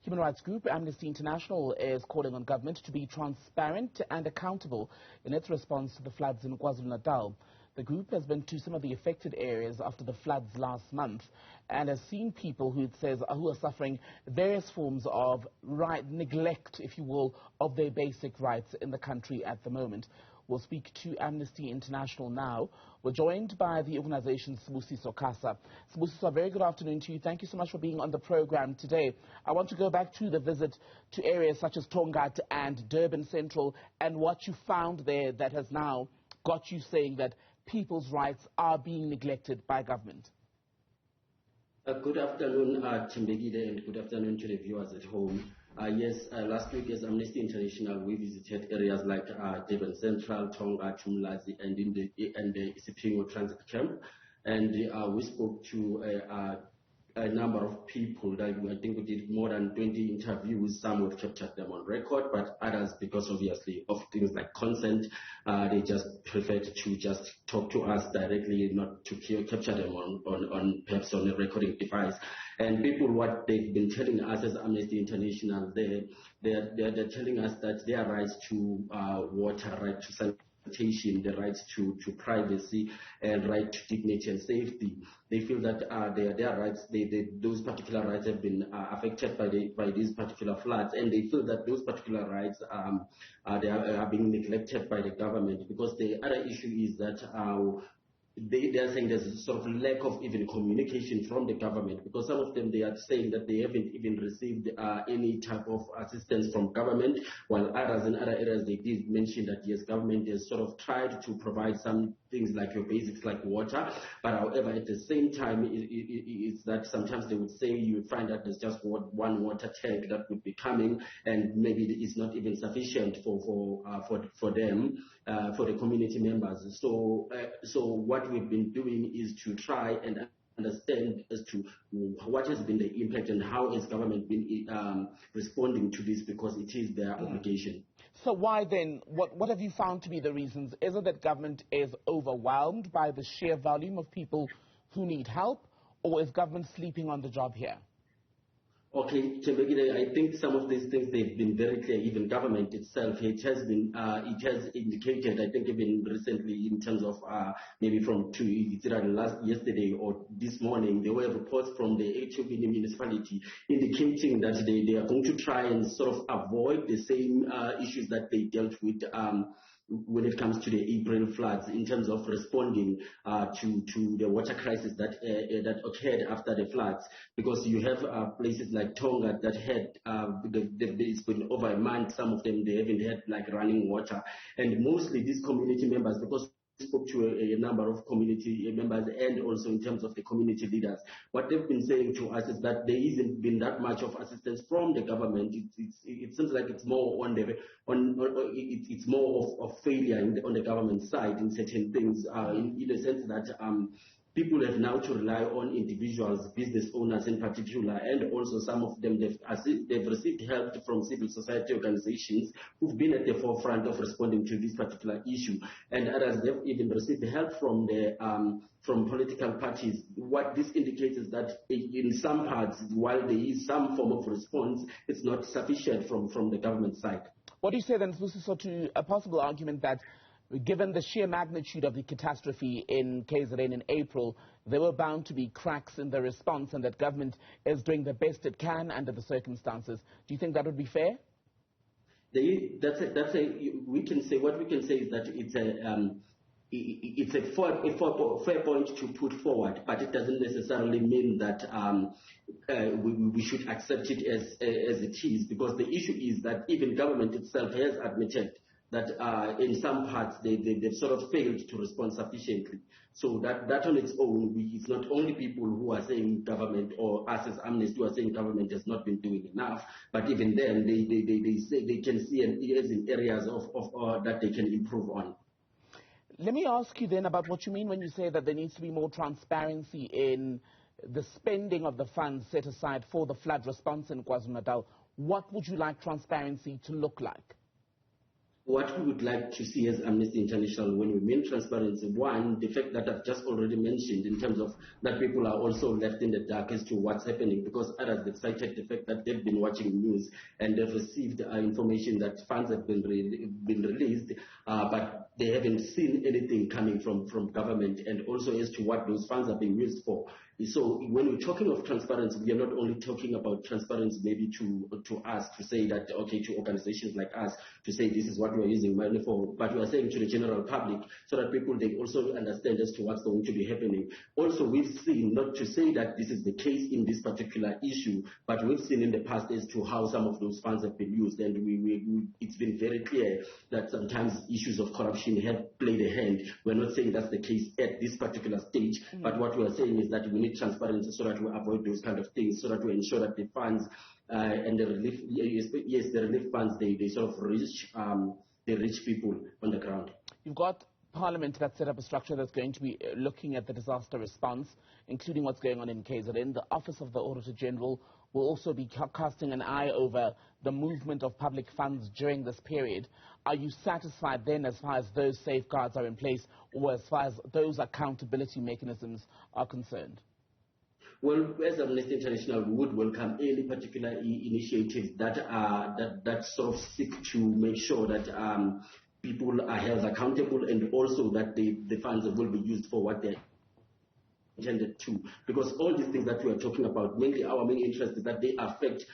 Human rights group Amnesty International is calling on government to be transparent and accountable in its response to the floods in KwaZulu-Natal. The group has been to some of the affected areas after the floods last month and has seen people who it says who are suffering various forms of neglect, if you will, of their basic rights in the country at the moment. We'll speak to Amnesty International now. We're joined by the organization Sibusiso, Khasa. Sibusiso, a very good afternoon to you. Thank you so much for being on the program today. I want to go back to the visit to areas such as Tongaat and Durban Central and what you found there that has now got you saying that people's rights are being neglected by government. Good afternoon, Chimbegide, and good afternoon to the viewers at home. Last week as Amnesty International, we visited areas like Durban Central, Tongaat, Umlazi, and the Isipingo Transit Camp. And we spoke to a number of people. That I think we did more than 20 interviews. Some we've captured them on record, but others, because obviously of things like consent, they just preferred to just talk to us directly, not to capture them on perhaps on a recording device. And people, what they've been telling us as Amnesty International, they're telling us that their rights to water, right to sanitation, the rights to privacy, and right to dignity and safety. They feel that their rights, those particular rights have been affected by these particular floods, and they feel that those particular rights they are being neglected by the government, because the other issue is that they are saying there's a sort of lack of even communication from the government, because some of them, they are saying that they haven't even received any type of assistance from government, while others in other areas, they did mention that yes, government has sort of tried to provide some things like your basics like water, but however at the same time it's that sometimes they would say you would find that there's just one water tank that would be coming, and maybe it's not even sufficient for them, for the community members. So what we've been doing is to try and understand as to what has been the impact and how has government been responding to this, because it is their obligation. So why then, what have you found to be the reasons? Is it that government is overwhelmed by the sheer volume of people who need help, or is government sleeping on the job here? Okay, Chembegide, I think some of these things, they've been very clear. Even government itself, it has indicated, I think even recently, in terms of maybe from yesterday or this morning, there were reports from the HOB municipality indicating that they are going to try and sort of avoid the same issues that they dealt with when it comes to the April floods, in terms of responding to the water crisis that occurred after the floods, because you have places like Tonga that had it's been over a month. Some of them, they haven't had like running water, and mostly these community members, because spoke to a number of community members and also in terms of the community leaders. What they've been saying to us is that there isn't been that much of assistance from the government. It seems like it's more it's more of failure on the government side in certain things, in the sense that people have now to rely on individuals, business owners in particular, and also some of them, they've received help from civil society organizations who've been at the forefront of responding to this particular issue, and others, they've even received help from from political parties. What this indicates is that in some parts, while there is some form of response, it's not sufficient from the government side. What do you say then, Sibusiso, to a possible argument that given the sheer magnitude of the catastrophe in KZN in April, there were bound to be cracks in the response, and that government is doing the best it can under the circumstances? Do you think that would be fair? We can say, what we can say is that it's a fair point to put forward, but it doesn't necessarily mean that we should accept it as it is, because the issue is that even government itself has admitted that in some parts they've sort of failed to respond sufficiently. So that on its own, it's not only people who are saying government, or us as Amnesty who are saying government has not been doing enough, but even then they say they can see in areas of that they can improve on. Let me ask you then about what you mean when you say that there needs to be more transparency in the spending of the funds set aside for the flood response in KwaZulu-Natal. What would you like transparency to look like? What we would like to see as Amnesty International when we mean transparency, one, the fact that I've just already mentioned in terms of that people are also left in the dark as to what's happening, because others have cited the fact that they've been watching news and they've received information that funds have been released, but they haven't seen anything coming from government, and also as to what those funds are being used for. So when we're talking of transparency, we are not only talking about transparency maybe to us, to say that, okay, to organizations like us, to say this is what we're using money for, but we are saying to the general public so that people, they also understand as to what's going to be happening. Also, we've seen, not to say that this is the case in this particular issue, but we've seen in the past as to how some of those funds have been used, and it's been very clear that sometimes issues of corruption have played a hand. We're not saying that's the case at this particular stage, but what we are saying is that we need transparency so that we avoid those kind of things, so that we ensure that the funds and the relief, yes, the relief funds, they sort of reach the rich people on the ground. You've got Parliament that set up a structure that's going to be looking at the disaster response, including what's going on in KZN. The Office of the Auditor General will also be casting an eye over the movement of public funds during this period. Are you satisfied then as far as those safeguards are in place, or as far as those accountability mechanisms are concerned? Well, as Amnesty International, we would welcome any particular initiatives that sort of seek to make sure that people are held accountable, and also that the funds will be used for what they're intended to. Because all these things that we are talking about, mainly our main interest is that they affect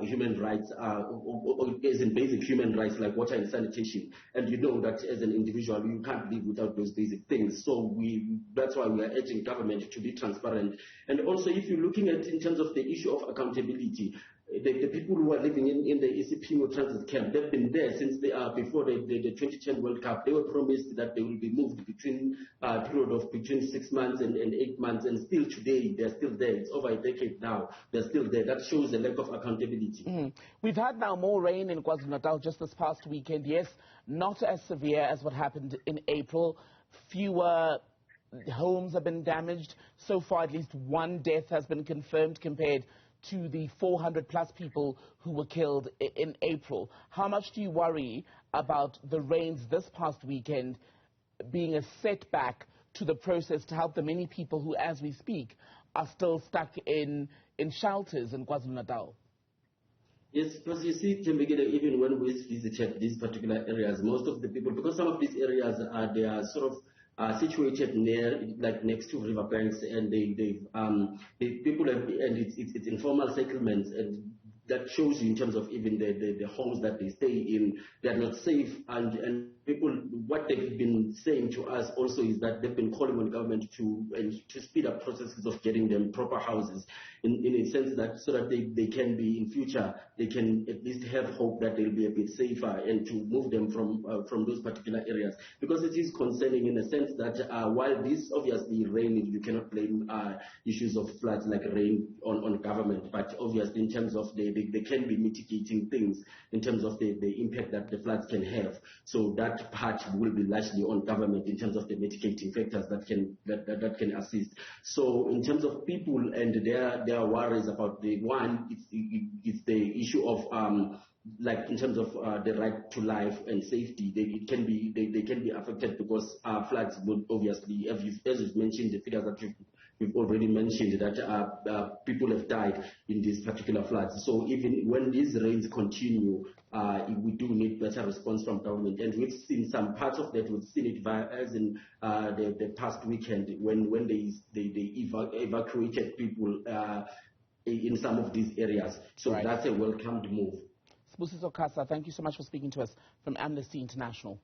human rights, as in basic human rights like water and sanitation. And you know that as an individual, you can't live without those basic things. So that's why we are urging government to be transparent. And also, if you're looking at in terms of the issue of accountability, the people who are living in the ECP transit camp, they've been there since before the 2010 World Cup. They were promised that they will be moved between a period of between 6 months and 8 months, and still today they're still there. It's over a decade now. They're still there. That shows the lack of accountability. We've had now more rain in KwaZulu-Natal just this past weekend. Yes, not as severe as what happened in April. Fewer homes have been damaged. So far, at least one death has been confirmed compared to the 400 plus people who were killed in April. How much do you worry about the rains this past weekend being a setback to the process to help the many people who, as we speak, are still stuck in shelters in KwaZulu-Natal? Yes, because you see, Tembegile, even when we visited these particular areas, most of the people, because some of these areas they are sort of situated near, like next to riverbanks, and people have, and it's informal settlements, and that shows you in terms of even the homes that they stay in, they're not safe, and people, what they've been saying to us also is that they've been calling on government to speed up processes of getting them proper houses, in a sense that so that they can be in future, they can at least have hope that they'll be a bit safer, and to move them from those particular areas, because it is concerning in a sense that while this obviously rain, you cannot blame issues of floods like rain on government, but obviously in terms of they can be mitigating things in terms of the impact that the floods can have. So that part will be largely on government in terms of the mitigating factors that can assist. So in terms of people and their worries about the one, it's the issue of like in terms of the right to life and safety, they can be affected because floods would obviously, as you've mentioned, the figures that we've already mentioned, that people have died in these particular floods. So even when these rains continue, we do need better response from government, and we've seen some parts of that. We've seen it as in the past weekend when they evacuated people in some of these areas. So that's a welcomed move. Sibusiso Khasa, thank you so much for speaking to us from Amnesty International.